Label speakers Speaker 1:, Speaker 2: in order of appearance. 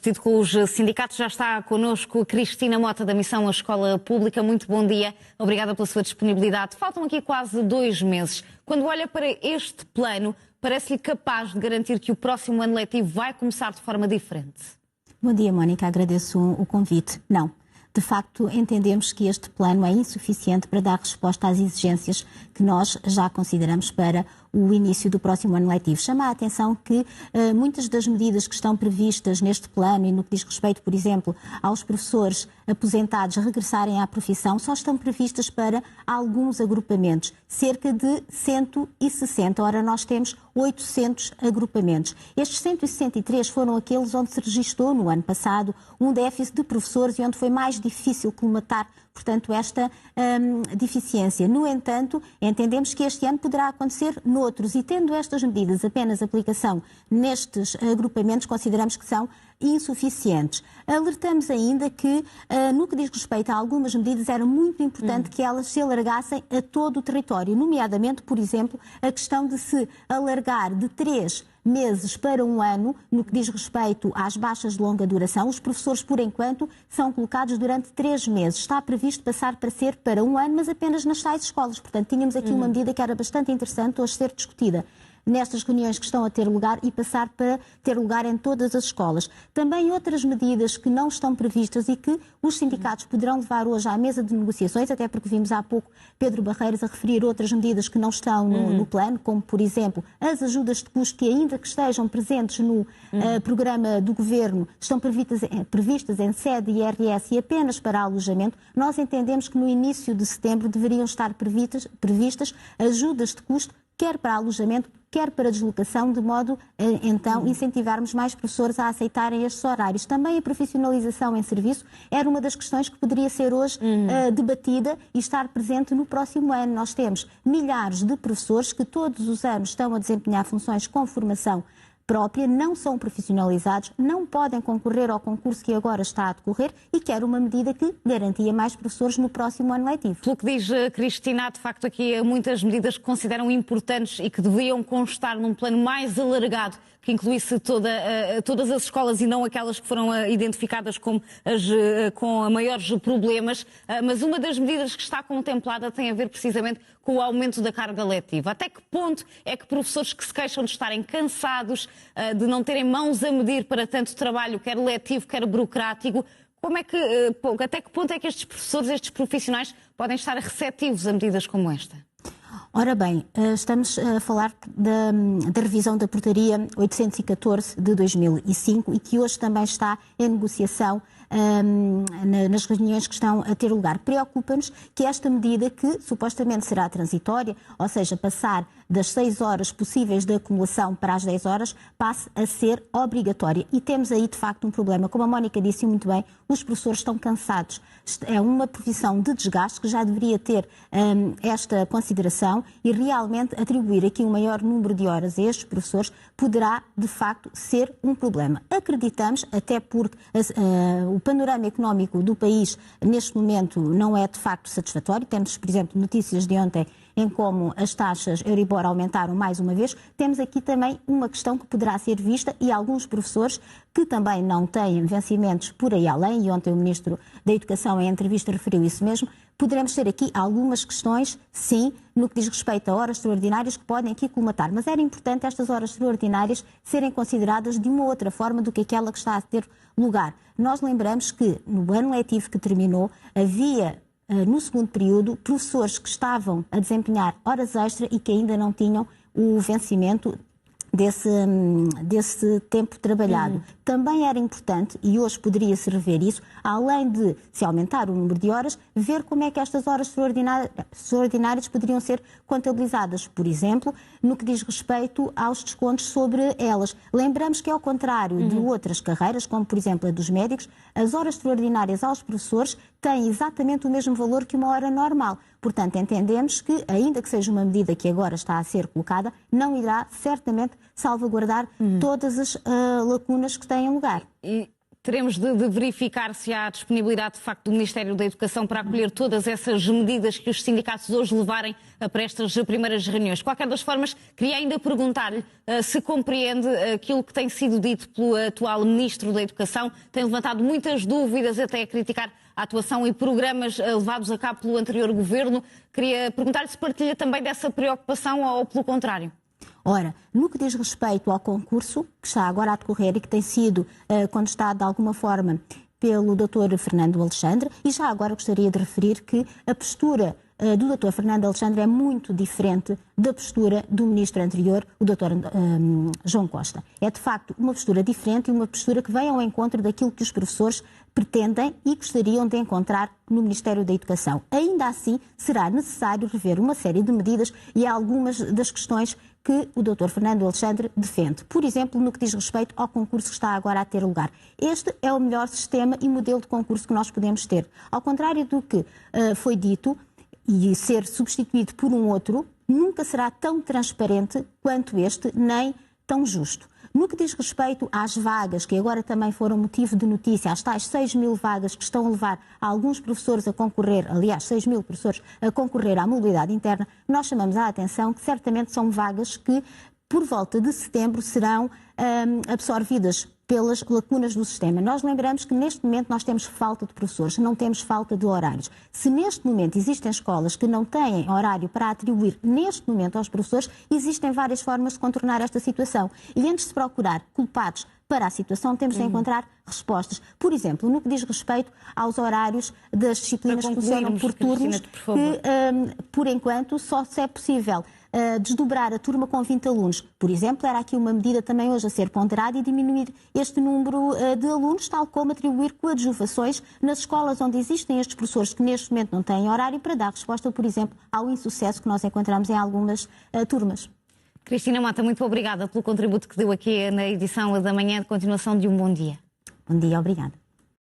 Speaker 1: discutido com os sindicatos. Já está connosco a Cristina Mota, da Missão à Escola Pública. Muito bom dia. Obrigada pela sua disponibilidade. Faltam aqui quase 2 meses. Quando olha para este plano, parece-lhe capaz de garantir que o próximo ano letivo vai começar de forma diferente?
Speaker 2: Bom dia, Mónica. Agradeço o convite. Não. De facto, entendemos que este plano é insuficiente para dar resposta às exigências que nós já consideramos para o início do próximo ano letivo. Chama a atenção que muitas das medidas que estão previstas neste plano e no que diz respeito, por exemplo, aos professores aposentados regressarem à profissão, só estão previstas para alguns agrupamentos, cerca de 160. Ora, nós temos 800 agrupamentos. Estes 163 foram aqueles onde se registrou no ano passado um déficit de professores e onde foi mais difícil colmatar, portanto, esta deficiência. No entanto, entendemos que este ano poderá acontecer noutros e, tendo estas medidas apenas aplicação nestes agrupamentos, consideramos que são insuficientes. Alertamos ainda que, no que diz respeito a algumas medidas, era muito importante que elas se alargassem a todo o território, nomeadamente, por exemplo, a questão de se alargar de 3 meses para 1 ano, no que diz respeito às baixas de longa duração. Os professores, por enquanto, são colocados durante 3 meses. Está previsto passar para ser para 1 ano, mas apenas nas tais escolas. Portanto, tínhamos aqui uma medida que era bastante interessante hoje ser discutida nestas reuniões que estão a ter lugar e passar para ter lugar em todas as escolas. Também outras medidas que não estão previstas e que os sindicatos poderão levar hoje à mesa de negociações, até porque vimos há pouco Pedro Barreiros a referir outras medidas que não estão no plano, como, por exemplo, as ajudas de custo que, ainda que estejam presentes no programa do Governo, estão previstas em sede IRS e apenas para alojamento. Nós entendemos que no início de setembro deveriam estar previstas ajudas de custo, quer para alojamento, quer para deslocação, de modo a, então, incentivarmos mais professores a aceitarem estes horários. Também a profissionalização em serviço era uma das questões que poderia ser hoje debatida e estar presente no próximo ano. Nós temos milhares de professores que todos os anos estão a desempenhar funções com formação própria, não são profissionalizados, não podem concorrer ao concurso que agora está a decorrer e que era uma medida que garantia mais professores no próximo ano letivo.
Speaker 1: Pelo que diz Cristina, de facto aqui há muitas medidas que consideram importantes e que deviam constar num plano mais alargado, que incluísse todas as escolas e não aquelas que foram identificadas como as com maiores problemas, mas uma das medidas que está contemplada tem a ver precisamente com o aumento da carga letiva. Até que ponto é que professores que se queixam de estarem cansados, de não terem mãos a medir para tanto trabalho, quer letivo, quer burocrático, até que ponto é que estes professores, estes profissionais, podem estar receptivos a medidas como esta?
Speaker 2: Ora bem, estamos a falar da revisão da Portaria 814 de 2005 e que hoje também está em negociação nas reuniões que estão a ter lugar. Preocupa-nos que esta medida, que supostamente será transitória, ou seja, passar das 6 horas possíveis de acumulação para as 10 horas, passe a ser obrigatória. E temos aí, de facto, um problema. Como a Mónica disse muito bem, os professores estão cansados. É uma profissão de desgaste que já deveria ter esta consideração e realmente atribuir aqui um maior número de horas a estes professores poderá, de facto, ser um problema. Acreditamos, até porque o panorama económico do país neste momento não é de facto satisfatório. Temos, por exemplo, notícias de ontem em como as taxas Euribor aumentaram mais uma vez. Temos aqui também uma questão que poderá ser vista e alguns professores que também não têm vencimentos por aí além, e ontem o Ministro da Educação em entrevista referiu isso mesmo. Poderemos ter aqui algumas questões, sim, no que diz respeito a horas extraordinárias que podem aqui colmatar, mas era importante estas horas extraordinárias serem consideradas de uma outra forma do que aquela que está a ter lugar. Nós lembramos que no ano letivo que terminou havia no segundo período, professores que estavam a desempenhar horas extra e que ainda não tinham o vencimento desse tempo trabalhado. Também era importante, e hoje poderia-se rever isso, além de se aumentar o número de horas, ver como é que estas horas extraordinárias poderiam ser contabilizadas, por exemplo, no que diz respeito aos descontos sobre elas. Lembramos que, ao contrário de outras carreiras, como por exemplo a dos médicos, as horas extraordinárias aos professores têm exatamente o mesmo valor que uma hora normal. Portanto, entendemos que, ainda que seja uma medida que agora está a ser colocada, não irá certamente salvaguardar todas as lacunas que têm lugar.
Speaker 1: E Teremos de verificar se há disponibilidade, de facto, do Ministério da Educação para acolher todas essas medidas que os sindicatos hoje levarem para estas primeiras reuniões. De qualquer das formas, queria ainda perguntar-lhe se compreende aquilo que tem sido dito pelo atual Ministro da Educação. Tem levantado muitas dúvidas, até a criticar a atuação e programas levados a cabo pelo anterior Governo. Queria perguntar-lhe se partilha também dessa preocupação ou pelo contrário.
Speaker 2: Ora, no que diz respeito ao concurso, que está agora a decorrer e que tem sido contestado de alguma forma pelo Dr. Fernando Alexandre, e já agora gostaria de referir que a postura do Dr. Fernando Alexandre é muito diferente da postura do Ministro anterior, o Dr. João Costa. É, de facto, uma postura diferente e uma postura que vem ao encontro daquilo que os professores pretendem e gostariam de encontrar no Ministério da Educação. Ainda assim, será necessário rever uma série de medidas e algumas das questões que o Dr. Fernando Alexandre defende. Por exemplo, no que diz respeito ao concurso que está agora a ter lugar. Este é o melhor sistema e modelo de concurso que nós podemos ter. Ao contrário do que foi dito, e ser substituído por um outro, nunca será tão transparente quanto este, nem tão justo. No que diz respeito às vagas, que agora também foram motivo de notícia, às tais 6.000 vagas que estão a levar a alguns professores a concorrer, aliás, 6.000 professores a concorrer à mobilidade interna, nós chamamos a atenção que certamente são vagas que, por volta de setembro, serão absorvidas pelas lacunas do sistema. Nós lembramos que neste momento nós temos falta de professores, não temos falta de horários. Se neste momento existem escolas que não têm horário para atribuir neste momento aos professores, existem várias formas de contornar esta situação. E antes de procurar culpados para a situação, temos de encontrar respostas. Por exemplo, no que diz respeito aos horários das disciplinas que funcionam por turnos, que por enquanto só se é possível desdobrar a turma com 20 alunos. Por exemplo, era aqui uma medida também hoje a ser ponderada e diminuir este número de alunos, tal como atribuir coadjuvações nas escolas onde existem estes professores que neste momento não têm horário para dar resposta, por exemplo, ao insucesso que nós encontramos em algumas turmas.
Speaker 1: Cristina Mota, muito obrigada pelo contributo que deu aqui na edição da manhã. De continuação de um bom dia.
Speaker 2: Bom dia, obrigada.